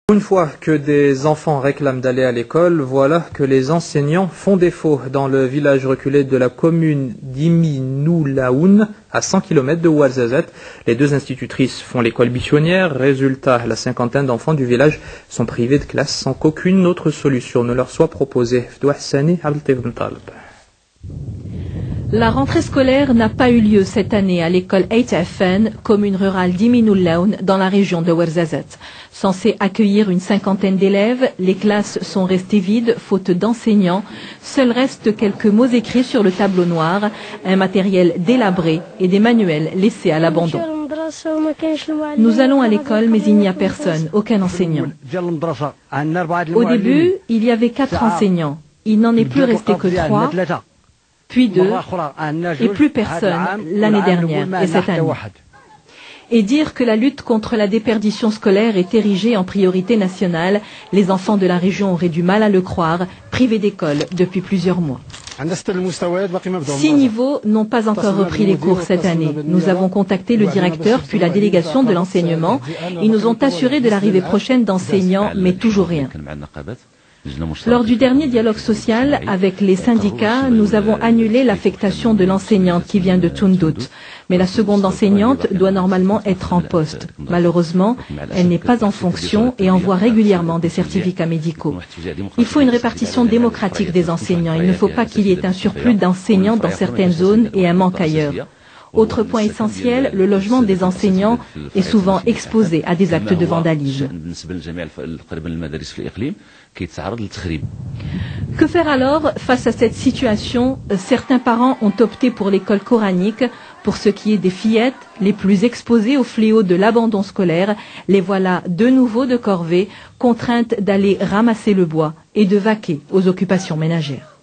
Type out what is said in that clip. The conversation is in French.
Une fois que des enfants réclament d'aller à l'école, voilà que les enseignants font défaut dans le village reculé de la commune d'Iminoulaoun, à 100 km de Ouarzazate. Les deux institutrices font l'école bichonnière. Résultat, la cinquantaine d'enfants du village sont privés de classe sans qu'aucune autre solution ne leur soit proposée. La rentrée scolaire n'a pas eu lieu cette année à l'école Eitafan, commune rurale d'Iminoulaoun, dans la région de Ouarzazate. Censée accueillir une cinquantaine d'élèves, les classes sont restées vides, faute d'enseignants. Seuls restent quelques mots écrits sur le tableau noir, un matériel délabré et des manuels laissés à l'abandon. Nous allons à l'école, mais il n'y a personne, aucun enseignant. Au début, il y avait 4 enseignants. Il n'en est plus resté que 3. Puis 2, et plus personne l'année dernière et cette année. Et dire que la lutte contre la déperdition scolaire est érigée en priorité nationale, les enfants de la région auraient du mal à le croire, privés d'école depuis plusieurs mois. 6 niveaux n'ont pas encore repris les cours cette année. Nous avons contacté le directeur puis la délégation de l'enseignement. Ils nous ont assuré de l'arrivée prochaine d'enseignants, mais toujours rien. Lors du dernier dialogue social avec les syndicats, nous avons annulé l'affectation de l'enseignante qui vient de Toundout. Mais la seconde enseignante doit normalement être en poste. Malheureusement, elle n'est pas en fonction et envoie régulièrement des certificats médicaux. Il faut une répartition démocratique des enseignants. Il ne faut pas qu'il y ait un surplus d'enseignants dans certaines zones et un manque ailleurs. Autre point essentiel, le logement des enseignants est souvent exposé à des actes de vandalisme. Que faire alors face à cette situation? Certains parents ont opté pour l'école coranique. Pour ce qui est des fillettes, les plus exposées au fléau de l'abandon scolaire, les voilà de nouveau de corvée, contraintes d'aller ramasser le bois et de vaquer aux occupations ménagères.